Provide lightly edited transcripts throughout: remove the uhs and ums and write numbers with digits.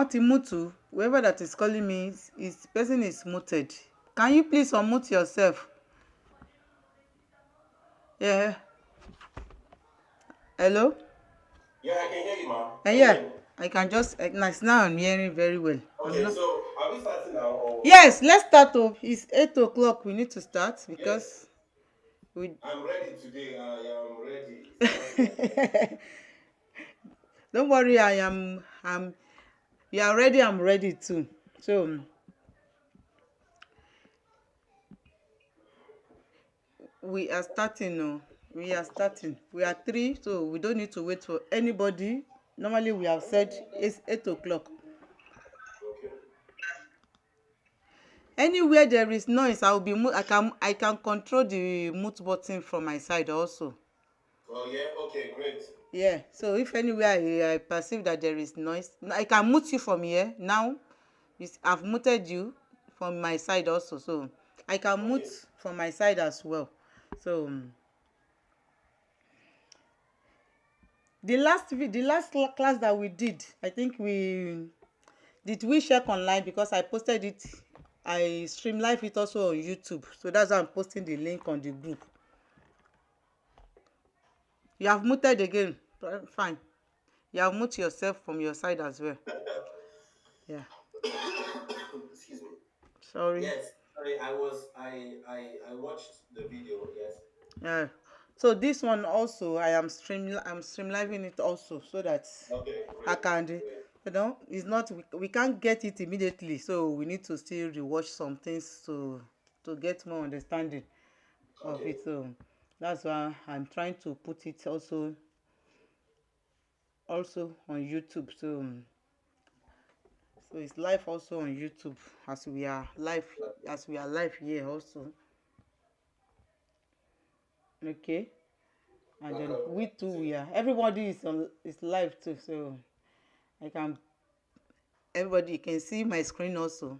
Auntie Mutu, whoever that is calling me, is person is muted. Can you please unmute yourself? Yeah. Hello? Yeah, I can hear you, ma. Yeah, I can just nice now. I'm hearing very well. Okay, so are we starting now? Or... Yes, let's start. It's 8 o'clock. We need to start because yes. I'm ready today. I am ready. Don't worry. You are ready. I'm ready too. So we are starting now. We are starting. We are three, so we don't need to wait for anybody. Normally we have said it's 8 o'clock. Okay. Anywhere there is noise, I can control the mute button from my side also. Oh yeah, okay, great. Yeah, so if anywhere I perceive that there is noise, I can mute you from here. Now I've muted you from my side also, so I can mute from my side as well. So the last class that we did, I think we check online because I posted it. I stream live it also on YouTube, so that's why I'm posting the link on the group. You have muted again. Fine. You have muted yourself from your side as well. Yeah. Excuse me. Sorry. Yes. Sorry. I watched the video. Yes. Yeah. So this one also I'm streamlining it also so that I can it's not we can't get it immediately, so we need to still rewatch some things to get more understanding of it. So that's why I'm trying to put it also on YouTube. So it's live also on YouTube as we are live here also. Okay. And then we too everybody is live too, so everybody can see my screen also.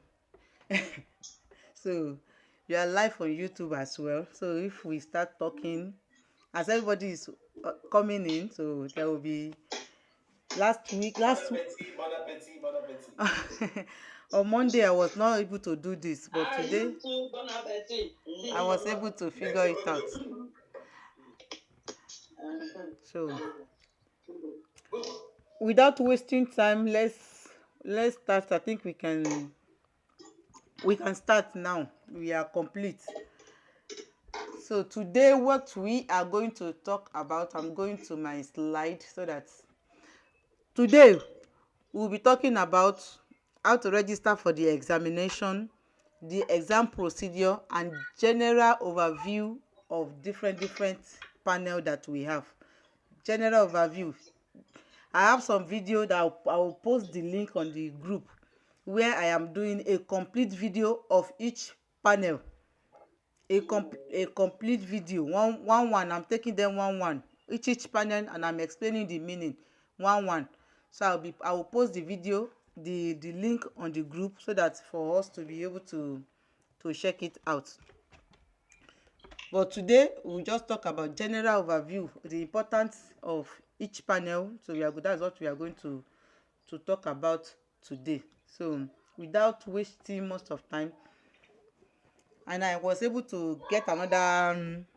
So you are live on YouTube as well. So if we start talking, as everybody is coming in, so there will be last week. Bon appetit, bon appetit. On Monday I was not able to do this, but today I was able to figure it out. So without wasting time, let's start. I think we can start now. We are complete. So today what we are going to talk about, I'm going to my slide so that today we'll be talking about how to register for the examination, the exam procedure, and general overview of different panel that we have. General overview. I have some video that I will post the link on the group where I am doing a complete video of each panel. A complete video, one. I'm taking them one each panel, and I'm explaining the meaning one. So I will post the video, the link on the group so that for us to be able to check it out. But today we'll just talk about general overview, the importance of each panel. So that's what we are going to talk about today. So without wasting most of time, and I was able to get another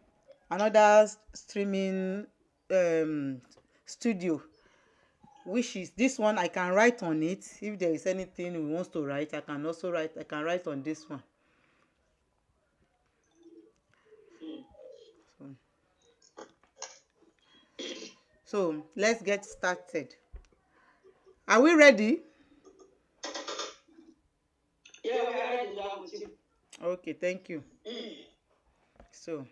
streaming studio, which is this one. I can write on it. If there is anything we want to write, I can write on this one. So let's get started. Are we ready? Yeah, we are ready. Okay, thank you. So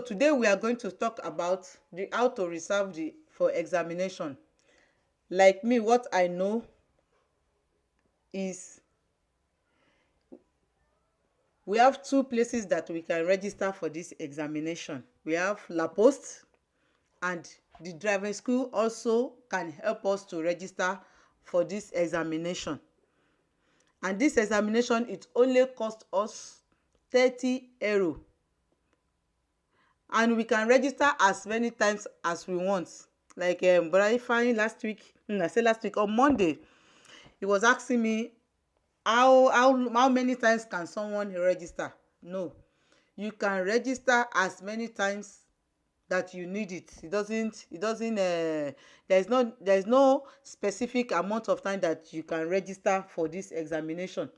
today we are going to talk about how to reserve for examination. Like me, what I know is we have two places that we can register for this examination. We have La Poste, and the driving school also can help us to register for this examination. And this examination, it only cost us 30 euro. And we can register as many times as we want. Like Brother Ifeanyi last week, I said last week on Monday, he was asking me how many times can someone register. No, you can register as many times that you need it. It doesn't there is no specific amount of time that you can register for this examination.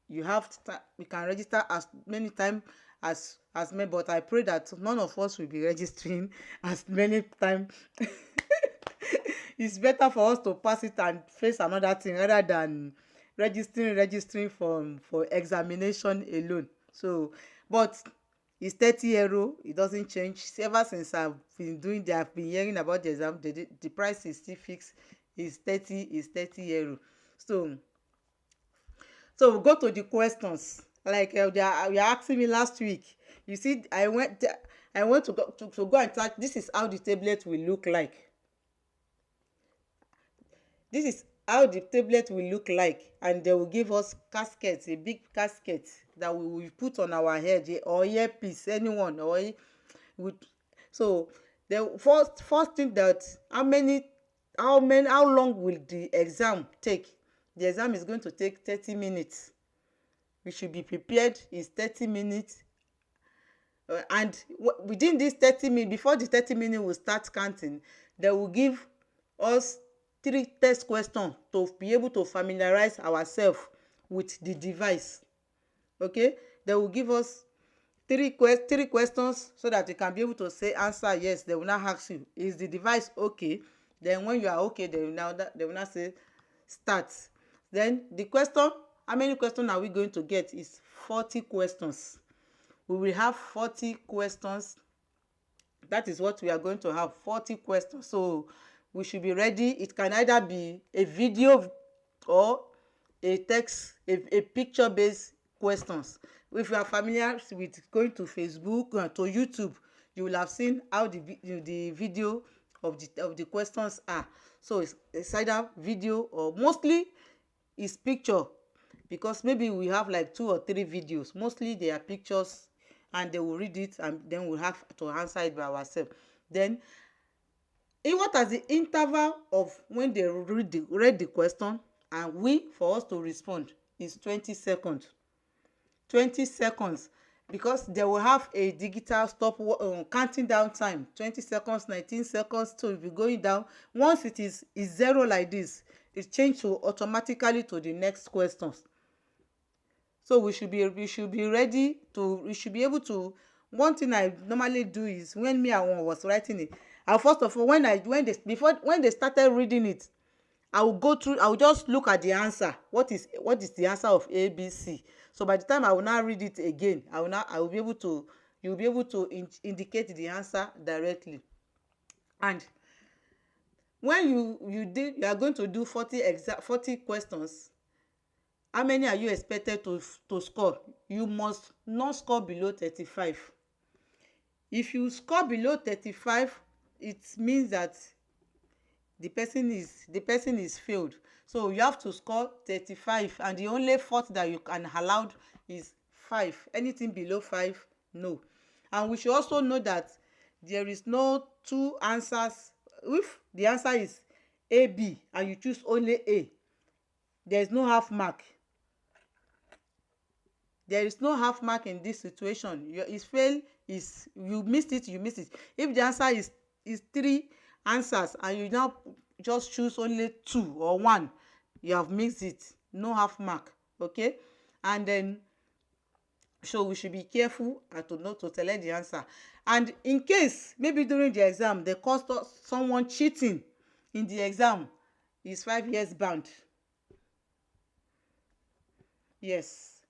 You can register as many time as many, but I pray that none of us will be registering as many time. It's better for us to pass it and face another thing rather than registering for examination alone. So, but it's 30 euro. It doesn't change. Ever since I've been hearing about the exam. The price is still fixed. Is 30 euro. So we go to the questions. Like you are asking me last week. You see, I went to go and touch. This is how the tablet will look like. This is how the tablet will look like, and they will give us casket, a big casket that we will put on our head, or earpiece, anyone, with. So the first thing, that how long will the exam take? The exam is going to take 30 minutes. We should be prepared. It's 30 minutes. And within this 30 minutes, before the 30 minutes will start counting, they will give us 3 test questions to be able to familiarize ourselves with the device. Okay, they will give us three questions so that you can be able to say answer yes. They will now ask you, is the device okay? Then when you are okay, they will now say start. Then the question, how many questions are we going to get? Is 40 questions. We will have 40 questions. That is what we are going to have, 40 questions. So we should be ready. It can either be a video or a text, a picture based questions. If you are familiar with going to Facebook, to YouTube, you will have seen how the video of the questions are. So it's either video, or mostly it's picture, because maybe we have like 2 or 3 videos. Mostly they are pictures, and they will read it, and then we'll have to answer it by ourselves. Then what as the interval of when they read the question and for us to respond is 20 seconds. 20 seconds, because they will have a digital stop counting down time. 20 seconds, 19 seconds, so if you're going down, once it is zero like this, it change to automatically to the next questions. So we should be ready to, we should be able to. One thing I normally do is, when me and one was writing it, I first of all, when they started reading it, I will just look at the answer. What is the answer of ABC? So by the time I will now read it again, I will be able to, you'll be able to indicate the answer directly. And when you are going to do 40 questions, how many are you expected to score? You must not score below 35. If you score below 35, it means that the person is failed. So you have to score 35, and the only fault that you can allow is 5. Anything below 5, no. And we should also know that there is no 2 answers. If the answer is AB and you choose only A, there is no half mark. There is no half mark in this situation. Is fail, is you missed it. If the answer is 3 answers and you now just choose only 2 or 1, you have missed it. No half mark. Okay. And then, so we should be careful and to select the answer. And in case maybe during the exam they caught someone cheating in the exam, is 5 years banned. Yes,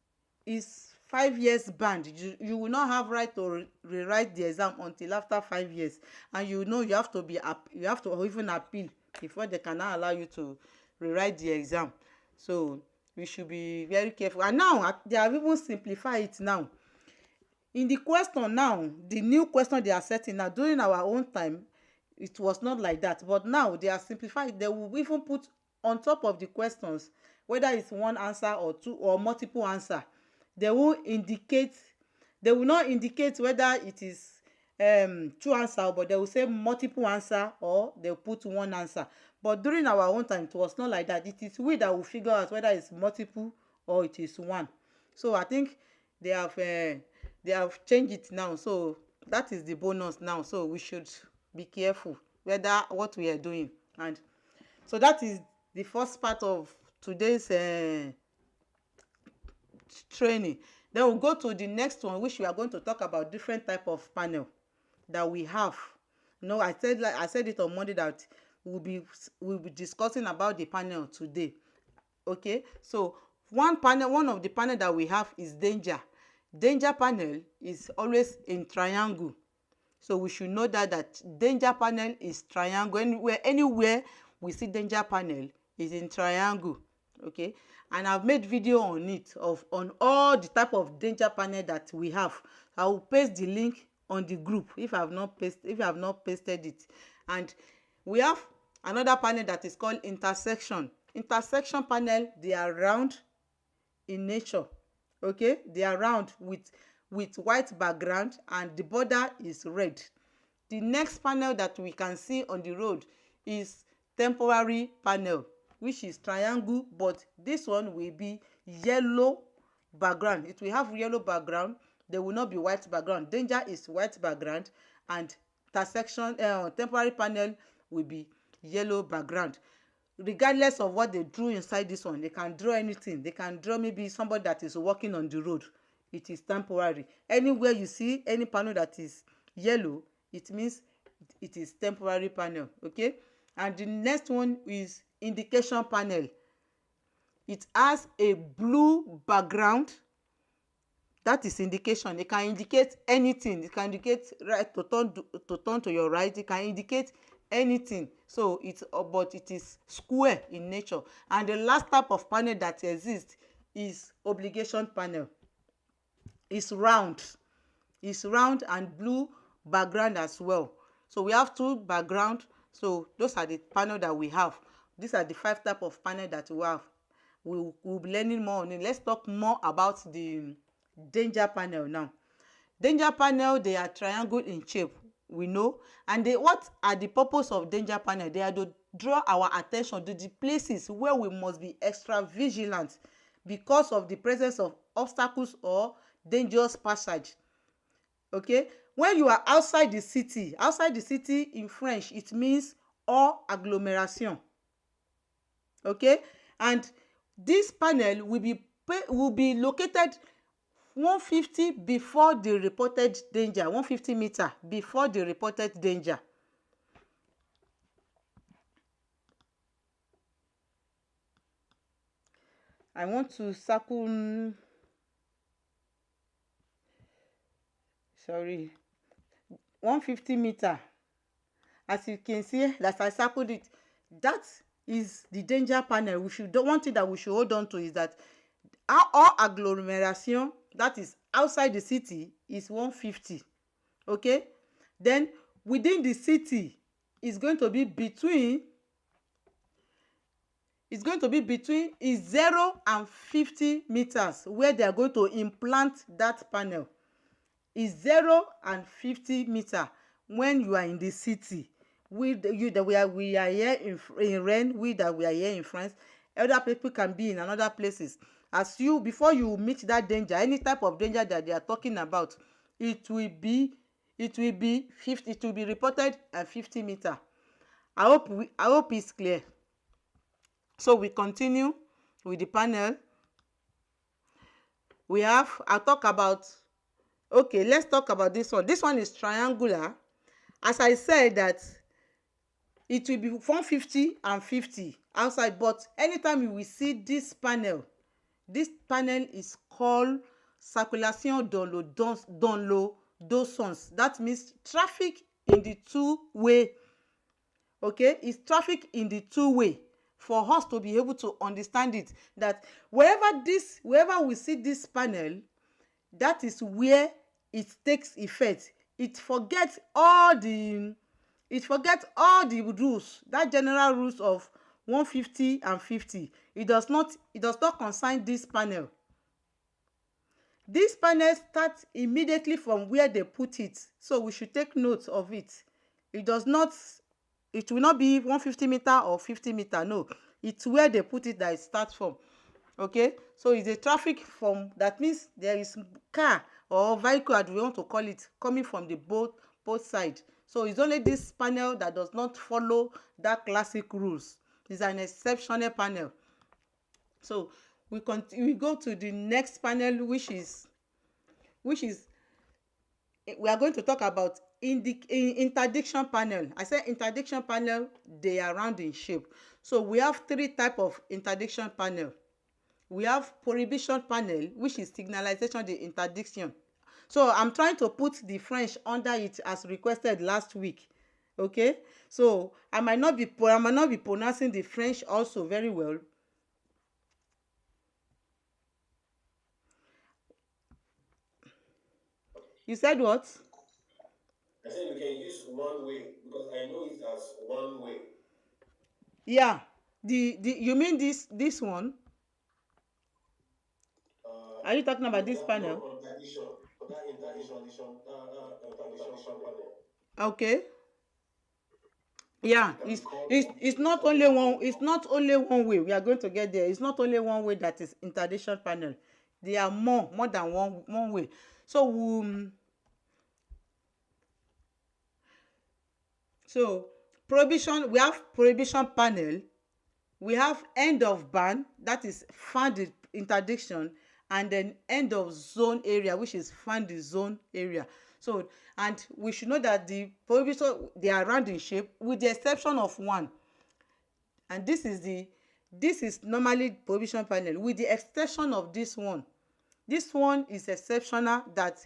is 5 years banned. You will not have right to rewrite the exam until after 5 years. And you have to even appeal before they can now allow you to rewrite the exam. So we should be very careful. And now they have even simplified it now. In the question now, the new question they are setting now, during our own time, it was not like that. But now they are simplified. They will even put on top of the questions, whether it's 1 answer or 2 or multiple answer, they will not indicate whether it is two answer, but they will say multiple answer or they'll put one answer. But during our own time, it was not like that. It is we that will figure out whether it's multiple or it is one. So I think they have uh, they have changed it now. So that is the bonus now. So we should be careful whether what we are doing. And so that is the first part of today's training. Then we'll go to the next one, which we are going to talk about different type of panel that we have. No, I said it on Monday that we'll be discussing about the panel today. Okay, so one of the panel that we have is danger. Danger panel is always in triangle. So we should know that danger panel is triangle. Anywhere we see danger panel is in triangle. Okay, and I've made video on it on all the type of danger panel that we have. I will paste the link on the group if I have not pasted it. And we have another panel that is called intersection. Intersection panel, they are round in nature. Okay, they are round with white background and the border is red. The next panel that we can see on the road is temporary panel, which is triangle, but this one will be yellow background. It will have yellow background. There will not be white background. Danger is white background and intersection temporary panel will be yellow background. Regardless of what they drew inside this one, they can draw anything. They can draw maybe somebody that is walking on the road. It is temporary. Anywhere you see any panel that is yellow, it means it is temporary panel. Okay, and the next one is indication panel. It has a blue background. That is indication. It can indicate anything. It can indicate right to turn to your right. It can indicate anything. So but it is square in nature. And the last type of panel that exists is obligation panel. It's round. It's round and blue background as well. So we have two background. So those are the panel that we have. These are the 5 type of panel that we have. We'll be learning more on it. Let's talk more about the danger panel now. Danger panel, they are triangle in shape, we know. And what are the purpose of danger panel? They are to draw our attention to the places where we must be extra vigilant because of the presence of obstacles or dangerous passage. Okay, when you are outside the city in French, it means hors agglomeration. Okay, and this panel will be located 150 before the reported danger, 150 meter before the reported danger. I want to circle, sorry, 150 meter. As you can see that I circled it, that is the danger panel. One thing that we should hold on to is that our agglomeration, that is outside the city, is 150. Okay, then within the city is going to be between 0 and 50 meters where they are going to implant that panel. Is 0 and 50 meter when you are in the city. We are here in Rennes, we are here in France. Other people can be in another places. Before you meet that danger, any type of danger that they are talking about, it will be 50. It will be reported at 50 meter. I hope it's clear. So we continue with the panel. I'll talk about. Okay, let's talk about this one. This one is triangular. As I said that it will be 150 and 50 outside, but anytime you will see this panel is called circulation dans le deux sens. That means traffic in the two-way. Okay, it's traffic in the two-way. For us to be able to understand it, that wherever we see this panel, that is where it takes effect. It forgets all the rules, that general rules of 150 and 50. It does not concern this panel. This panel starts immediately from where they put it, so we should take note of it. It does not, it will not be 150 meter or 50 meter. No, it's where they put it that it starts from. Okay, so it's a traffic from, that means there is car or vehicle, as we want to call it, coming from the both side. So it's only this panel that does not follow that classic rules. It's an exceptional panel. So we go to the next panel, which is we are going to talk about interdiction panel. I said interdiction panel, they are round in shape. So we have three type of interdiction panel. We have prohibition panel, which is signalization, the interdiction. So I'm trying to put the French under it as requested last week. Okay, so I might not be pronouncing the French also very well. You said what? I said we can use one way because I know it as one way. Yeah, the you mean this one? Are you talking about No, this that no panel? contradiction. That interdiction panel. Okay. Yeah, It can be called it's not only one, it's not only one way. We are going to get there. It's not only one way that is interdiction panel. There are more than one way. So so prohibition, we have prohibition panel, we have end of ban, that is found interdiction, and then end of zone area, which is found the zone area. So, and we should know that the prohibition, they are round in shape with the exception of one, and this is normally prohibition panel with the exception of this one. This one is exceptional, that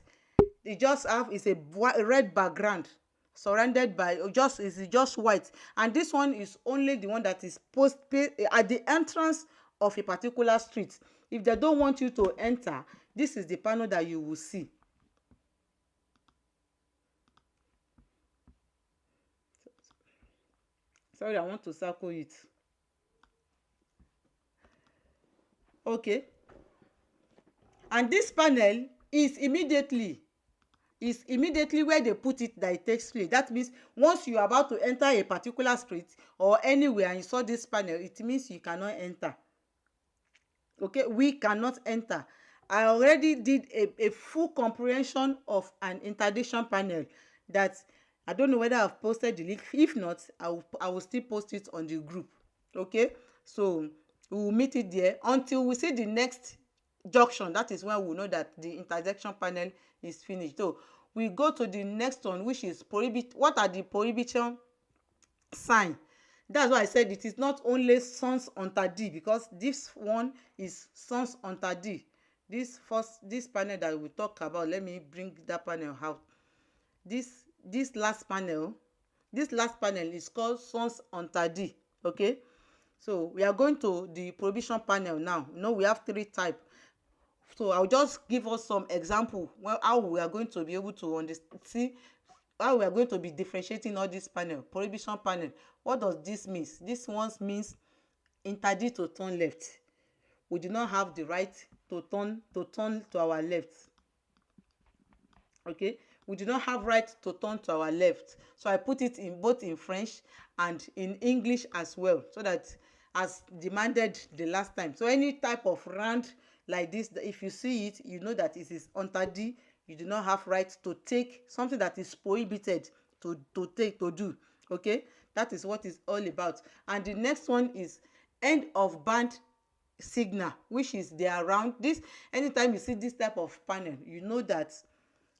e just have is a red background surrounded by just white, and this one is only the one that is at the entrance of a particular street. If they don't want you to enter, this is the panel that you will see. Sorry, I want to circle it. Okay, and this panel is immediately where they put it that it takes place. That means once you are about to enter a particular street or anywhere and you saw this panel, it means you cannot enter. Okay, we cannot enter. I already did a full comprehension of an interdiction panel that I don't know whether I've posted the link. If not, I will still post it on the group. Okay, so we will meet it there until we see the next junction. That is when we know that the intersection panel is finished. So we go to the next one, which is prohibit. What are the prohibition sign? That's why I said it is not only sons interdit, because this one is sons interdit. This panel that we talk about, let me bring that panel out. This last panel, is called sons interdit. Okay, so we are going to the prohibition panel now. You know, we have three types. So I'll just give us some example how we are going to be able to understand, see how we are going to be differentiating all this panel. Prohibition panel, what does this mean? This one means interdict to turn left. We do not have the right to turn to our left. Okay, we do not have right to turn to our left. So I put it in both in French and in English as well, so that as demanded the last time. So any type of round like this, if you see it, you know that it is interdit. You do not have right to take something that is prohibited to do. Okay, that is what it's all about. And the next one is end of band signal, which is there around this. Anytime you see this type of panel, you know that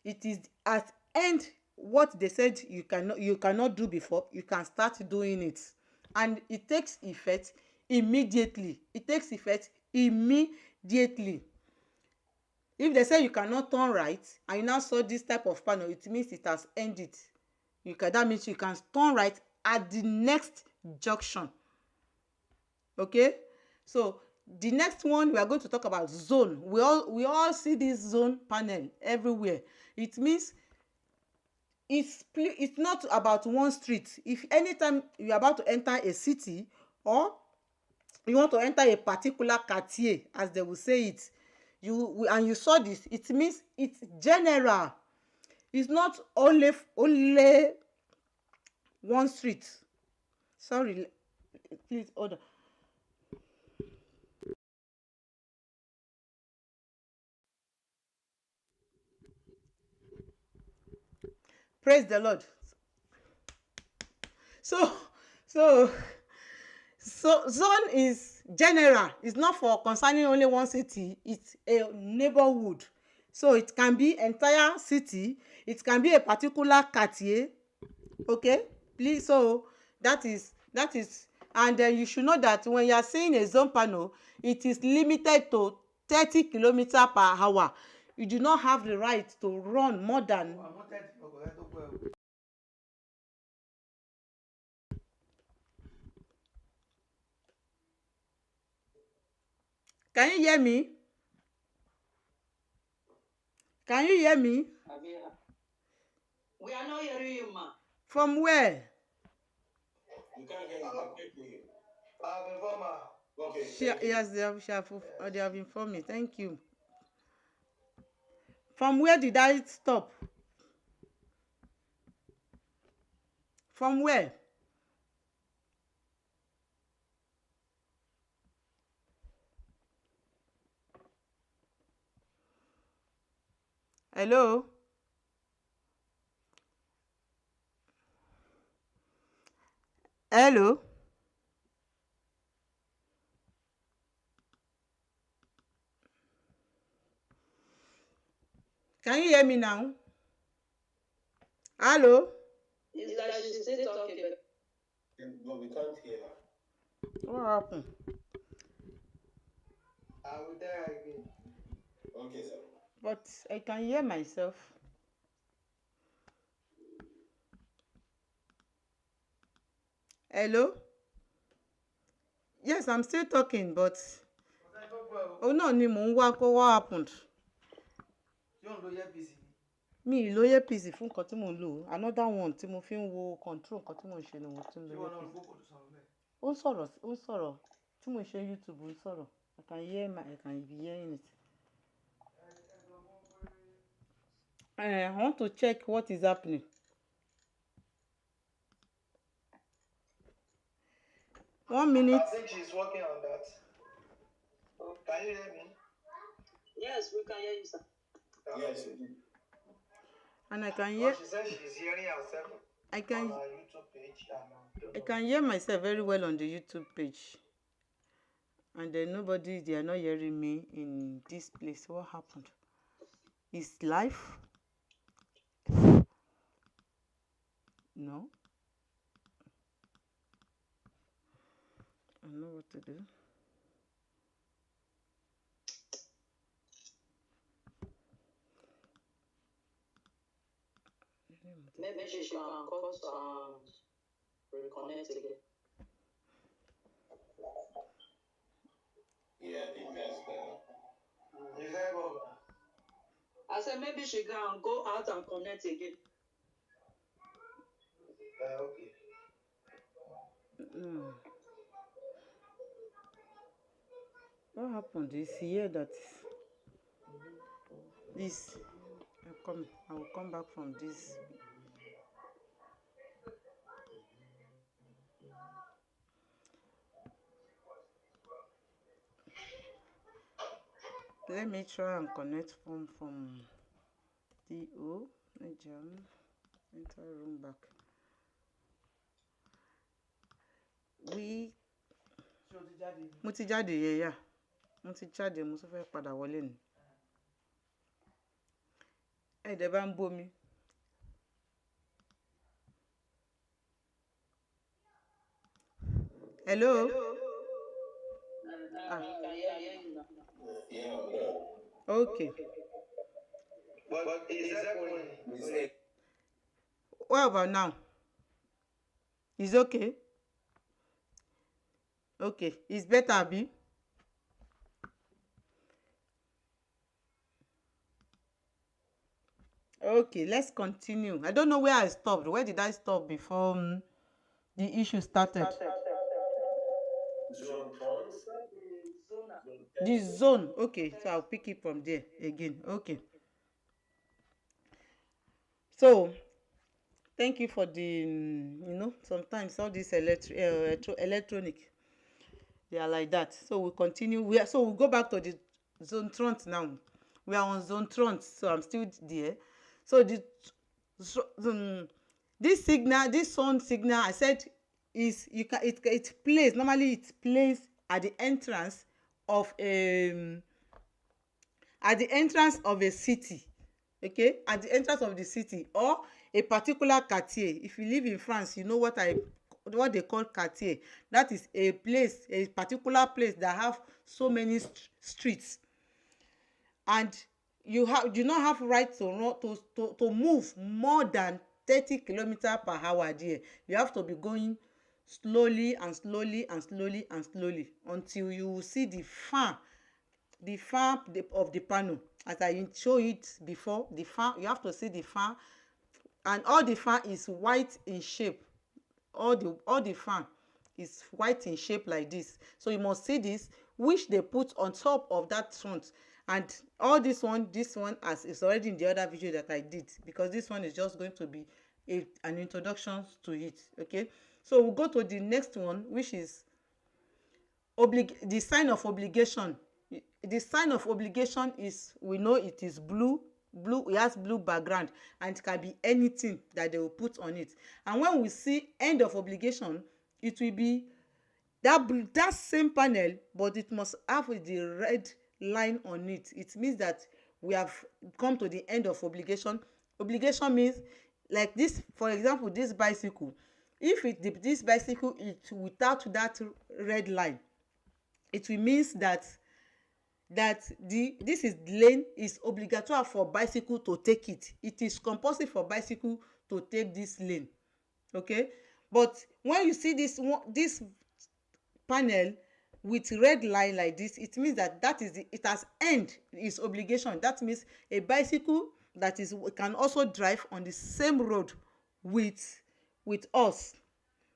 it is at end what they said you cannot do before, you can start doing it, and it takes effect immediately. If they say you cannot turn right and you now saw this type of panel, it means it has ended. That means you can turn right at the next junction. Okay, so the next one we are going to talk about zone. We all see this zone panel everywhere. It means it's not about one street. If anytime you are about to enter a city, or you want to enter a particular quartier, as they will say it, and you saw this, it means it's general. It's not only one street. Sorry, please hold on. Praise the Lord. So so zone is general. It's not for concerning only one city. It's a neighborhood. So it can be entire city. It can be a particular quartier. Okay, please. So that is and then you should know that when you are seeing a zone panel, it is limited to 30 km/hour. You do not have the right to run more than. Can you hear me? Can you hear me? We are not hearing you, ma. From where? You can't hear you. I can't hear you. I've informed her. Okay. Yes, they have informed me. Thank you. From where did I stop? From where? Hello? Hello? Can you hear me now? Hello? It's like she's still talking. But we can't hear her. What happened? I will tell her again. Okay, sir. But I can hear myself. Hello? Yes, I'm still talking, but oh no, ni mò ń wá kó what happened? Mi ì lo earpiece fún nǹkan tí mò ń lò. Another one tí mo fi ń wo control nǹkan tí mò ń ṣe ni mo tún lo earpiece. Ó ń sọ̀rọ̀ tí mò ń ṣe YouTube ń sọ̀rọ̀. I can be hearing it. I want to check what is happening. One minute. I think she's working on that. Can you hear me? Yes, we can hear you, sir. Yes. And I can hear. She said she's hearing herself I can. on her YouTube page. I can hear myself very well on the YouTube page. And then they are not hearing me in this place. What happened? Is live? No. I know what to do. Maybe she can cut and reconnect again. Yeah, I think that's better. Is that good? I said maybe she can go out and connect again. Okay. What happened is here that this. I will come back from this. Let me try and connect from DO. Enter room back. Mo ti jáde yẹ̀yà. Mo ti jáde, mo tún fẹ́ padà wọlé ni. Ẹ̀dẹ̀ bá ń bomi. Hello? Okay. But is that going? What about now? Is okay? Okay. It's better, Abi? Okay, let's continue. I don't know where I stopped. Where did I stop before the issue started? Zone tons. The zone. Okay, so I'll pick it from there again. Okay. So thank you for the sometimes all this electronic, they are like that. So we continue. We'll go back to the zone front now. We are on zone front, so I'm still there. So so, this signal, this sound signal, I said, is you can it plays normally. It plays at the entrance of a city. Okay, at the entrance of the city or a particular quartier. If you live in France, you know what they call quartier. That is a place, a particular place that have so many streets, and you not have right to run to move more than 30 km/h there. You have to be going slowly and slowly and slowly and slowly until you will see the fan of the panel. As I show it before, the fan, you have to see the fan, and all the fan is white in shape. All the fan is white in shape like this. So you must see this, which they put on top of that front. And all this one as is already in the other video that I did, because this one is just going to be an introduction to it. Okay, so we'll go to the next one, which is the sign of obligation. The sign of obligation is, we know it is blue. It has blue background, and it can be anything that they will put on it. And when we see end of obligation, it will be that same panel, but it must have the red line on it. It means that we have come to the end of obligation. Obligation means, like this, for example, this bicycle. If this bicycle is without that red line, it will means that this is lane is obligatory for bicycle to take it. It is compulsory for bicycle to take this lane. Okay, but when you see this panel with red line like this, it means that is it has end its obligation. That means a bicycle that is can also drive on the same road with us.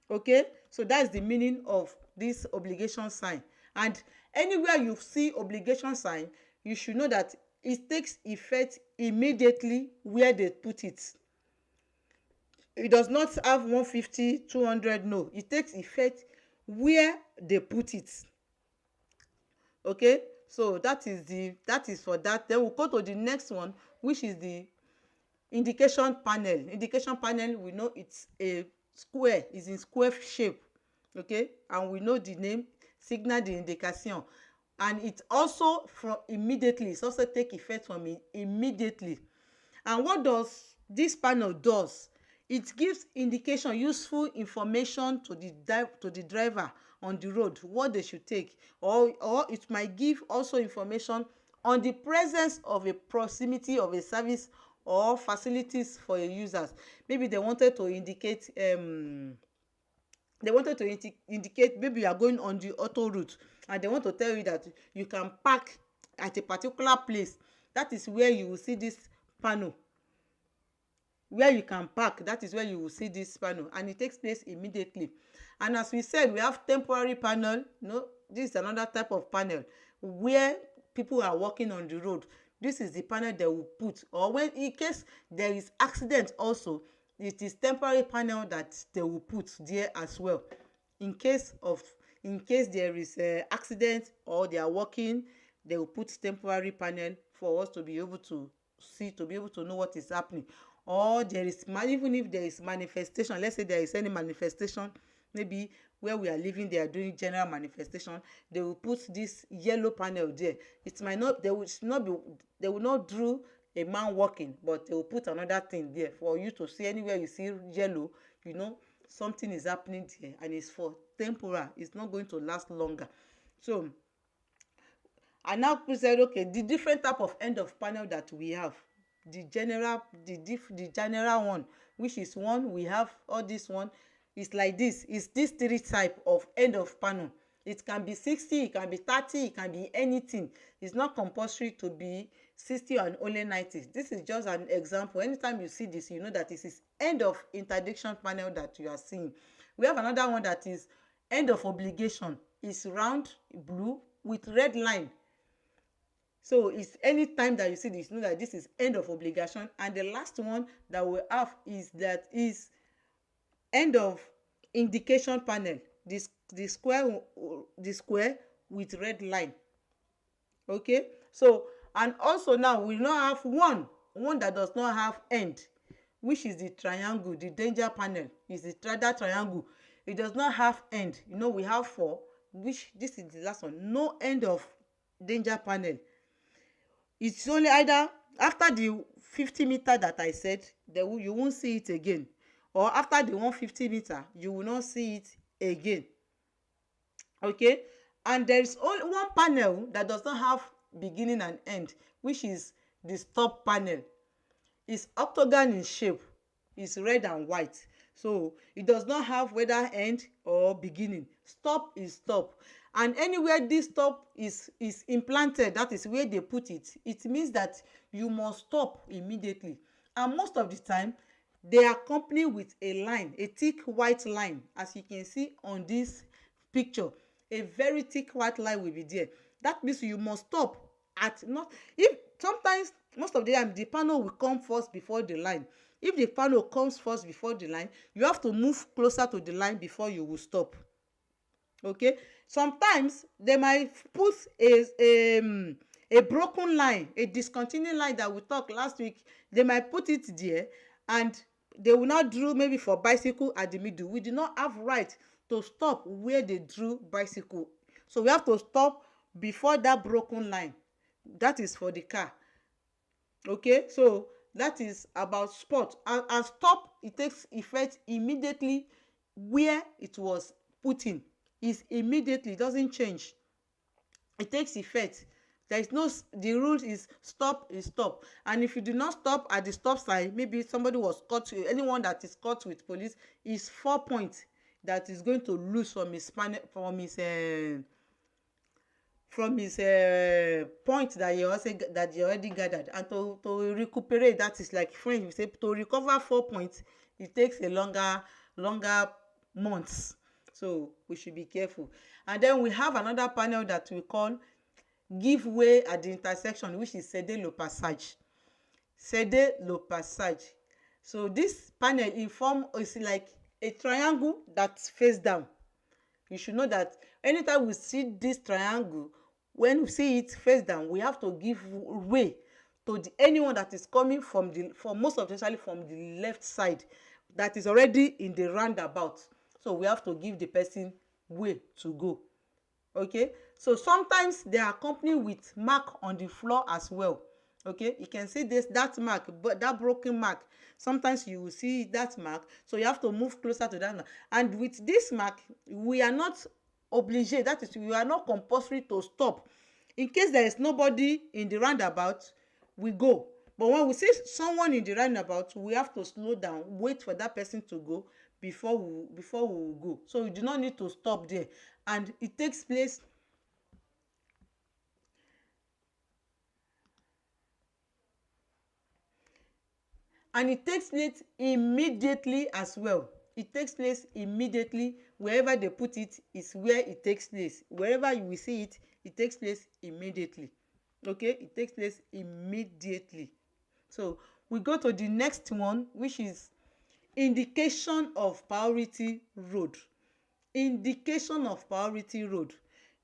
Okay, so that's the meaning of this obligation sign. And anywhere you see obligation sign, you should know that it takes effect immediately where they put it. It does not have 150, 200. No, it takes effect where they put it. Okay, so that is for that. Then we'll go to the next one, which is the indication panel. Indication panel, we know it's a square, is in square shape. Okay, and we know the name, signal de indication. And it also from immediately, it's also take effect from immediately. And what does this panel does? It gives indication, useful information to the driver on the road, what they should take, or it might give also information on the presence of a proximity of a service or facilities for your users. Maybe they wanted to indicate maybe you are going on the auto route, and they want to tell you that you can park at a particular place. That is where you will see this panel. Where you can park, that is where you will see this panel, and it takes place immediately. And as we said, we have temporary panel. This is another type of panel where people are walking on the road. This is the panel they will put, or when in case there is accident also, it is temporary panel that they will put there as well. In case there is accident or they are walking, they will put temporary panel for us to be able to see, to be able to know what is happening. Or there is even if there is manifestation, let's say there is any manifestation, maybe where we are living, they are doing general manifestation, they will put this yellow panel there. It might not, they will not draw a man walking, but they will put another thing there for you to see. Anywhere you see yellow, something is happening there, and it's for temporal. It's not going to last longer. So I now said, okay, the different type of end of panel that we have. The general one, which is one we have. All this one is like this. It's this three type of end of panel. It can be 60, it can be 30, it can be anything. It's not compulsory to be 60 and only 90. This is just an example. Anytime you see this, you know that this is end of interdiction panel that you are seeing. We have another one that is end of obligation. It's round, blue with red line. So it's any time that you see this, know that this is end of obligation. And the last one that we have is end of indication panel. The square with red line. Okay, so and also now we now have one that does not have end, which is the triangle. The danger panel is that triangle. It does not have end. We have four, which this is the last one. No end of danger panel. It's only either after the 50 meter that I said, you won't see it again, or after the 150 meter you will not see it again. Okay, and there is only one panel that does not have beginning and end, which is the stop panel. It's octagon in shape, it's red and white, so it does not have whether end or beginning. Stop is stop, and anywhere this stop is implanted, that is where they put it, it means that you must stop immediately. And most of the time they accompany with a line, a thick white line, as you can see on this picture. A very thick white line will be there. That means you must stop at not if sometimes most of the time the panel will come first before the line. If the panel comes first before the line, you have to move closer to the line before you will stop. Okay, sometimes they might put a broken line, a discontinued line that we talked last week. They might put it there, and they will not draw maybe for bicycle at the middle. We do not have right to stop where they drew bicycle, so we have to stop before that broken line. That is for the car. Okay, so that is about spot. And stop, it takes effect immediately where it was put in. Is immediately, it doesn't change, it takes effect. There is no, the rule is stop is stop. And if you do not stop at the stop sign, maybe somebody was caught, anyone that is caught with police, is 4 points that is going to lose from his point that you already gathered. And to recuperate, that is like French we say, to recover 4 points, it takes a longer months. So we should be careful. And then we have another panel that we call give way at the intersection, which is céder le passage. Céder le passage. So this panel is like a triangle that's face down. You should know that anytime we see this triangle, when we see it face down, we have to give way to anyone that is coming from most of especially from the left side, that is already in the roundabout. So we have to give the person way to go. Okay, so sometimes they are accompanied with mark on the floor as well. Okay, you can see that mark, but that broken mark, sometimes you will see that mark, so you have to move closer to that mark. And with this mark, we are not obliged, that is, we are not compulsory to stop. In case there is nobody in the roundabout, we go. But when we see someone in the roundabout, we have to slow down, wait for that person to go before we will go. So you do not need to stop there. And it takes place immediately as well. It takes place immediately. Wherever they put it is where it takes place. Wherever you will see it, it takes place immediately. Okay, it takes place immediately. So we go to the next one, which is indication of priority road. Indication of priority road.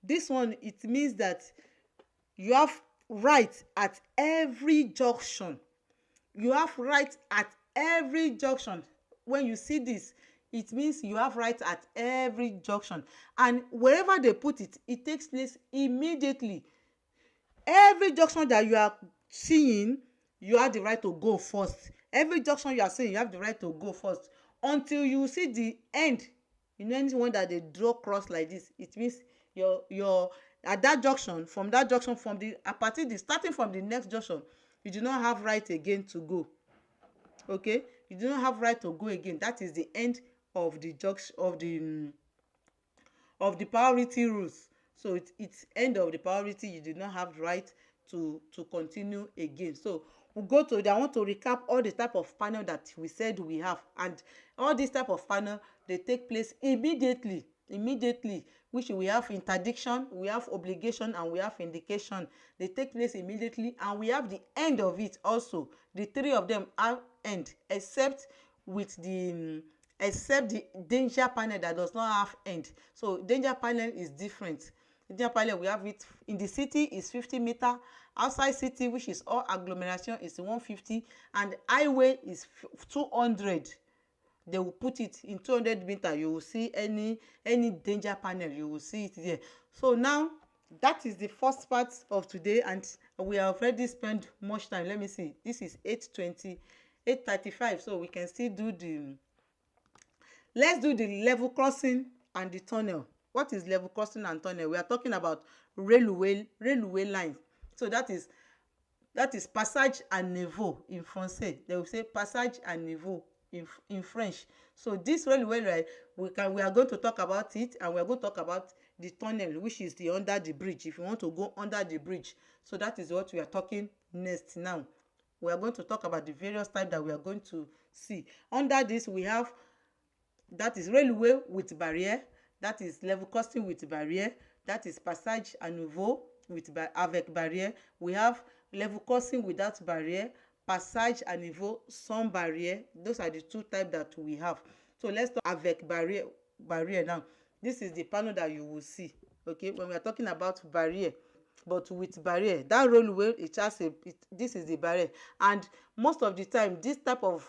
This one, it means that you have right at every junction. You have right at every junction. When you see this, it means you have right at every junction, and wherever they put it, it takes place immediately. Every junction that you are seeing, you have the right to go first. Every junction you are seeing, you have the right to go first until you see the end. Anyone that they draw cross like this, it means you're at that junction. From that junction, starting from the next junction, you do not have right again to go. Okay, you do not have right to go again. That is the end of the junction of the priority rules. So it's end of the priority. You do not have right to continue again. So we go to I want to recap all the type of panel that we said we have, and all these type of panel, they take place immediately, which we have interdiction, we have obligation, and we have indication. They take place immediately, and we have the end of it also. The three of them have end, except the danger panel that does not have end. So danger panel is different. Danger panel, we have it in the city is 50 meters, outside city, which is all agglomeration, is 150, and highway is 200. They will put it in 200 meters. You will see any danger panel, you will see it there. So now that is the first part of today, and we have already spent much time. Let me see, this is 8:20, 8:35, so we can still do the, let's do the level crossing and the tunnel. What is level crossing and tunnel? We are talking about railway lines. So that is passage à niveau in français. They will say passage à niveau in French. So this railway line, we are going to talk about it, and we are going to talk about the tunnel, which is the under the bridge, if you want to go under the bridge. So that is what we are talking next now. We are going to talk about the various types that we are going to see. Under this, we have, that is railway with barrier, that is level crossing with barrier, that is passage à niveau avec barrière. We have level crossing without barrier, passage à niveau sans barrière. Those are the two types that we have. So let's talk avec barrier now. This is the panel that you will see, okay, when we are talking about barrier. But with barrier, that railway, this is the barrier, and most of the time this type of,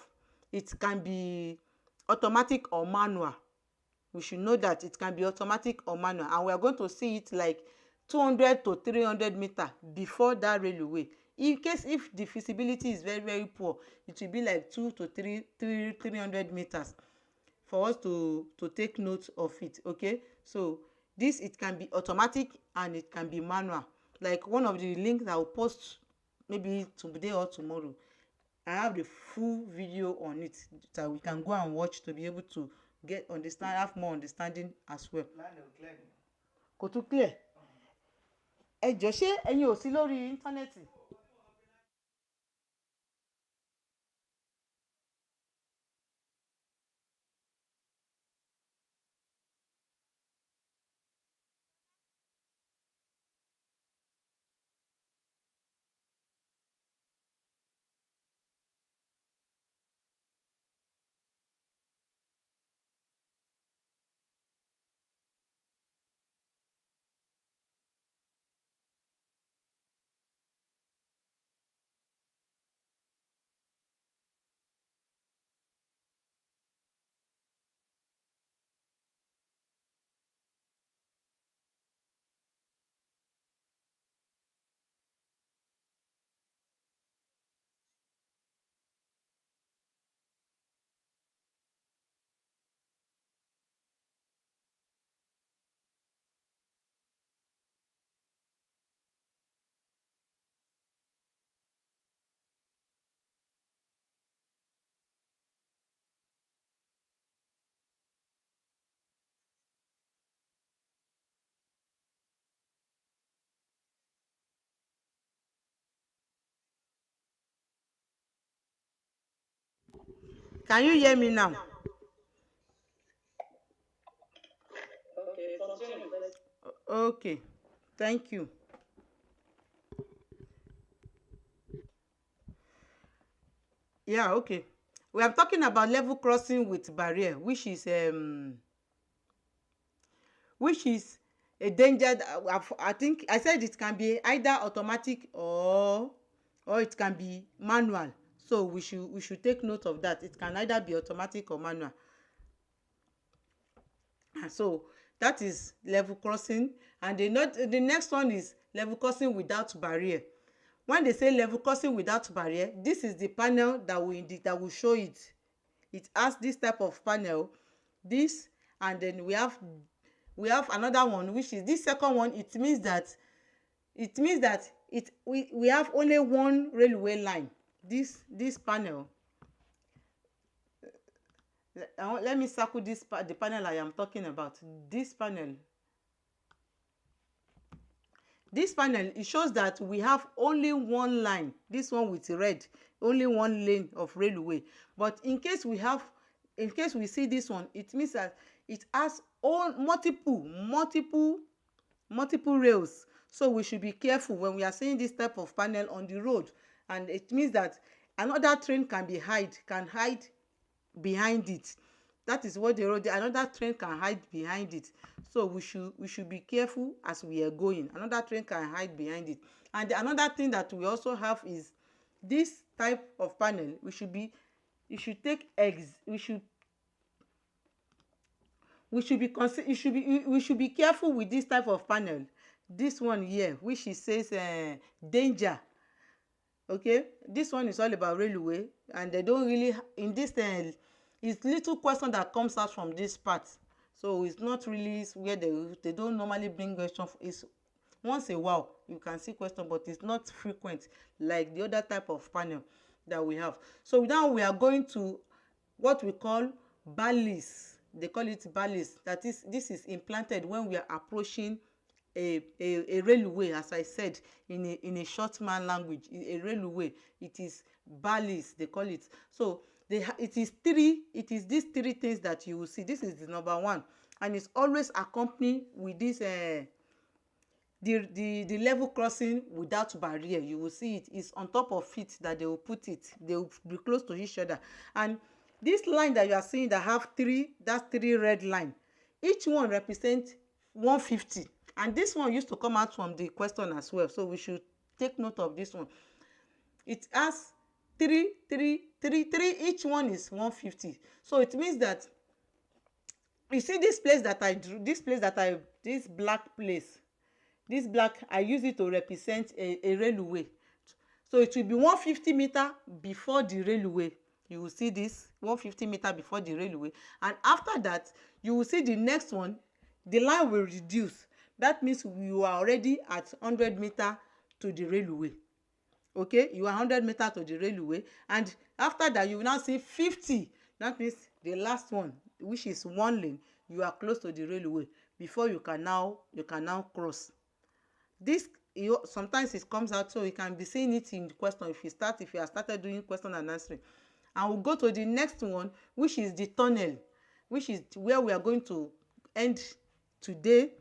it can be automatic or manual. We should know that it can be automatic or manual, and we are going to see it like 200 to 300 meters before that railway. In case if the feasibility is very poor, it will be like 2 to 300 meters for us to take note of it, okay. So this, it can be automatic and it can be manual. Like one of the links I will post maybe today or tomorrow, I have the full video on it that we can go and watch to be able to have more understanding as well. Kò tún clear. Ẹ jọ̀ọ́, ṣé ẹ̀yin ò sí lórí íńtánẹ́ẹ̀tì? Can you hear me now? Okay, continue. Okay, thank you. Yeah, okay. We are talking about level crossing with barrier, which is a danger. I think I said it can be either automatic or it can be manual. So we should take note of that. It can either be automatic or manual. So that is level crossing, and the next one is level crossing without barrier. When they say level crossing without barrier, this is the panel that will show it. It has this type of panel, this, and then we have another one, which is this second one. It means that we have only one railway line. This panel, let me circle the panel I am talking about. This panel, it shows that we have only one line. This one with red, only one lane of railway. But in case we see this one, it means that it has all multiple rails. So we should be careful when we are seeing this type of panel on the road, and it means that another train can hide behind it. That is what the road, another train can hide behind it. So we should be careful as we are going. Another train can hide behind it. And another thing that we also have is this type of panel. We should be careful with this type of panel. This one here, which it says danger. Okay, this one is all about railway, and they don't really in this it's little question that comes out from this part. So it's not really where they don't normally bring question. It's once a while you can see question, but it's not frequent like the other type of panel that we have. So now we are going to what we call ballast. They call it ballast. That is, this is implanted when we are approaching a railway. As I said, in a short man language, a railway, it is ballast they call it. So it is these three things that you will see. This is the number one, and it's always accompanied with this the level crossing without barrier. You will see it is on top of it that they will put it. They will be close to each other. And this line that you are seeing that have three, that's three red line, each one represents 150. And this one used to come out from the question as well, so we should take note of this one. It has three, each one is 150. So it means that you see this place that I drew, this black place, this black, I use it to represent a railway. So it will be 150 meter before the railway. You will see this 150 meter before the railway, and after that you will see the next one, the line will reduce. That means you are already at 100 meter to the railway. Okay, you are 100 meter to the railway, and after that you will now see 50. That means the last one, which is one lane, you are close to the railway before you can now cross. This sometimes it comes out, so you can be seeing it in the question if you have started doing question and answering. And we'll go to the next one, which is the tunnel, which is where we are going to end today.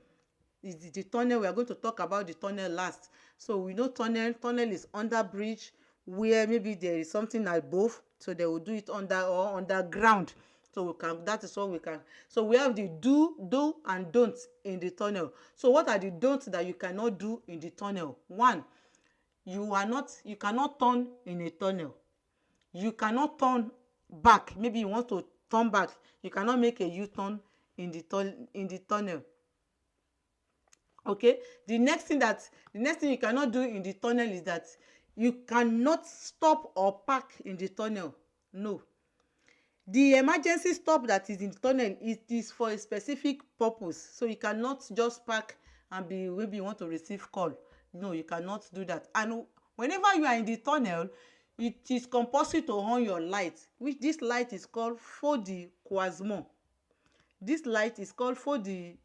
Is the tunnel. We are going to talk about the tunnel last. So we know tunnel is under bridge, where maybe there is something above, so they will do it under or underground. So that is what we can. So we have the do and don't in the tunnel. So what are the don'ts that you cannot do in the tunnel? One, you cannot turn in a tunnel. You cannot turn back. Maybe you want to turn back, you cannot make a U-turn in the tunnel. Okay, the next thing you cannot do in the tunnel is that you cannot stop or park in the tunnel. No, the emergency stop that is in the tunnel, it is for a specific purpose. So you cannot just park and maybe you want to receive call. No, you cannot do that. And whenever you are in the tunnel, it is compulsory to on your light, which this light is called feu de croisement. This light is called feu de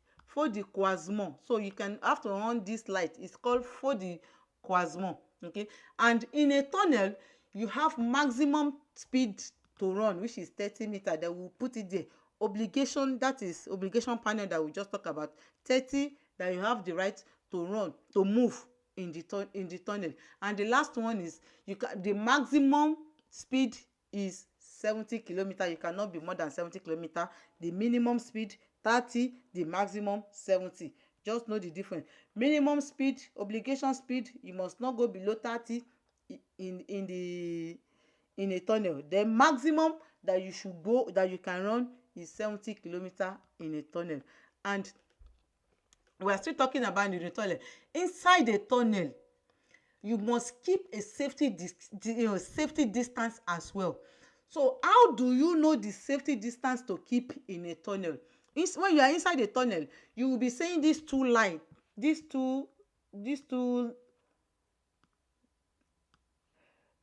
croisement. So you can have to on this light. It's called feu de croisement. Okay, and in a tunnel you have maximum speed to run, which is 30 meters. They will put it there. Obligation, that is obligation panel that we just talked about, 30, that you have the right to run, to move in the tunnel. And the last one is the maximum speed is 70 kilometers. You cannot be more than 70 kilometers. The minimum speed 30, the maximum 70. Just know the difference. Minimum speed, obligation speed, you must not go below 30 in a tunnel. The maximum that you can run is 70 kilometers in a tunnel. And we are still talking about the tunnel. Inside the tunnel, you must keep a safety distance as well. So how do you know the safety distance to keep in a tunnel? When you are inside the tunnel, you will be seeing these two lines. These two.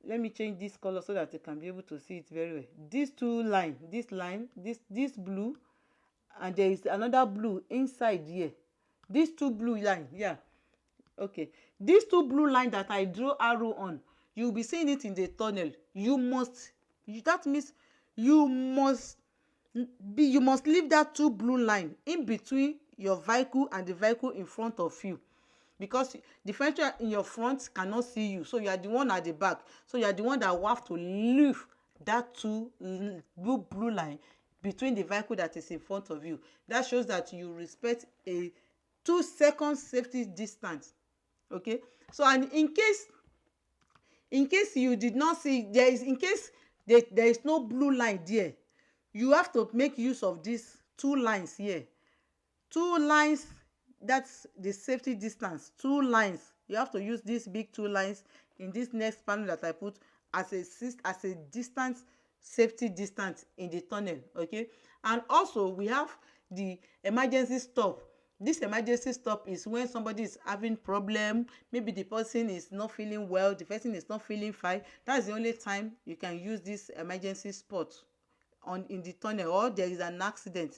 Let me change this color so that you can be able to see it very well. These two lines, this blue, and there is another blue inside here. These two blue lines, yeah. Okay, these two blue lines that I drew arrow on, you will be seeing it in the tunnel. That means you must You must leave that two blue line in between your vehicle and the vehicle in front of you, because the furniture in your front cannot see you, so you are the one at the back, so you are the one that will have to leave that blue line between the vehicle that is in front of you. That shows that you respect a 2 second safety distance. Okay, so and in case you did not see, in case there is no blue line there, you have to make use of these two lines here. Two lines, that's the safety distance. Two lines, you have to use these big two lines in this next panel that I put as a distance, safety distance in the tunnel. Okay, and also we have the emergency stop. This emergency stop is when somebody is having problem, maybe the person is not feeling well, the person is not feeling fine. That's the only time you can use this emergency spot in the tunnel, or there is an accident.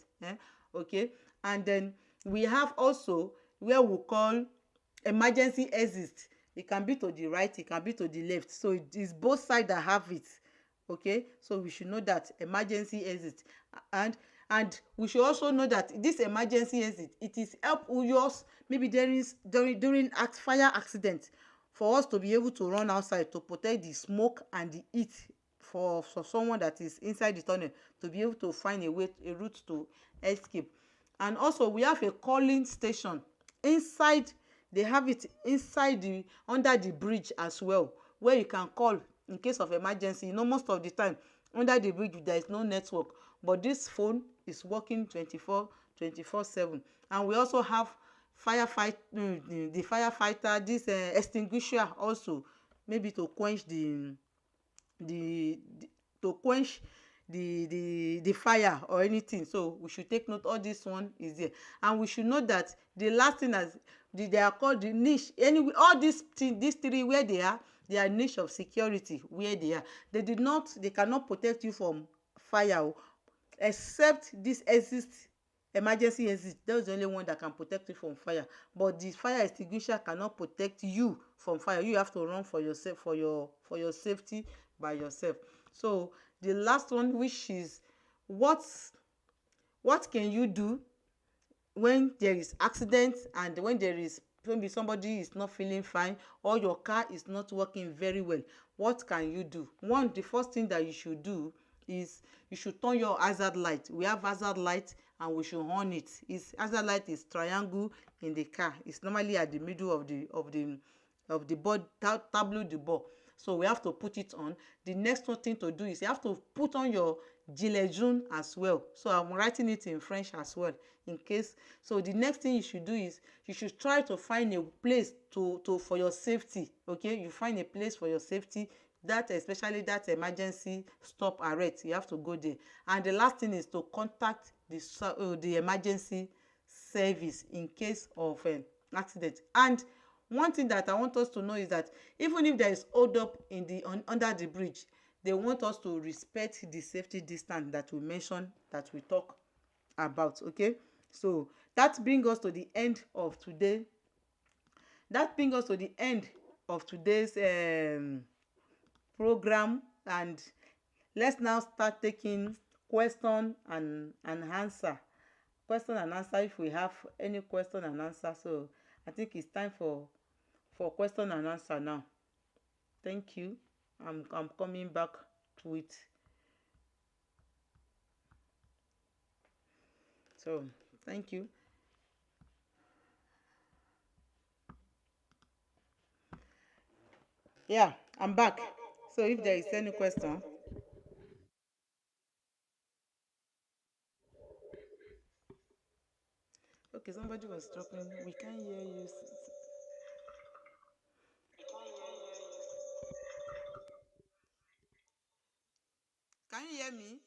Okay, and then we have also where we call emergency exit. It can be to the right, it can be to the left, so it is both sides that have it. Okay, so we should know that emergency exit. And we should also know that this emergency exit, it is help us maybe during fire accident, for us to be able to run outside to protect the smoke and the heat, for someone that is inside the tunnel to be able to find a route to escape. And also we have a calling station inside. They have it inside the under the bridge as well, where you can call in case of emergency. Most of the time under the bridge there is no network, but this phone is working 24/7. And we also have the firefighter, this extinguisher also, maybe to quench the to quench the fire or anything. So we should take note, all this one is there. And we should know that the last thing, as they are called the niche. Anyway, all these three, where they are niche of security. Where they cannot protect you from fire except this emergency exit. That's the only one that can protect you from fire, but the fire extinguisher cannot protect you from fire. You have to run for yourself, for your safety by yourself. So the last one, which is what can you do when there is accident, and when there is maybe somebody is not feeling fine, or your car is not working very well. What can you do? The first thing that you should do is you should turn your hazard light. We have hazard light and we should on it. Hazard light is triangle in the car. It's normally at the middle of the board, tableau de bord. So we have to put it on. The next thing to do is you have to put on your gilet jaune as well. So I'm writing it in French as well, in case. So the next thing you should do is you should try to find a place for your safety. Okay, you find a place for your safety, that especially that emergency stop arrest. You have to go there. And the last thing is to contact the emergency service in case of accident. And one thing that I want us to know is that even if there is hold up under the bridge, they want us to respect the safety distance that we mentioned, that we talk about. Okay, so that brings us to the end of today. That brings us to the end of today's program, and let's now start taking question and answer. If we have any question and answer. So I think it's time for question and answer now. Thank you. I'm coming back to it. So thank you. Yeah, I'm back. So if there is any question. Okay, somebody was talking. We can't hear you. Can you hear me?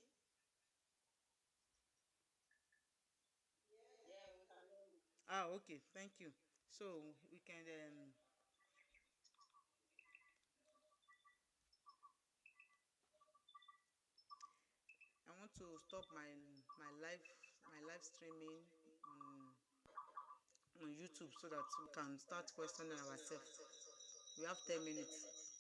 Okay, thank you. So we can I want to stop my live streaming on YouTube, so that we can start questioning ourselves. We have 10 minutes.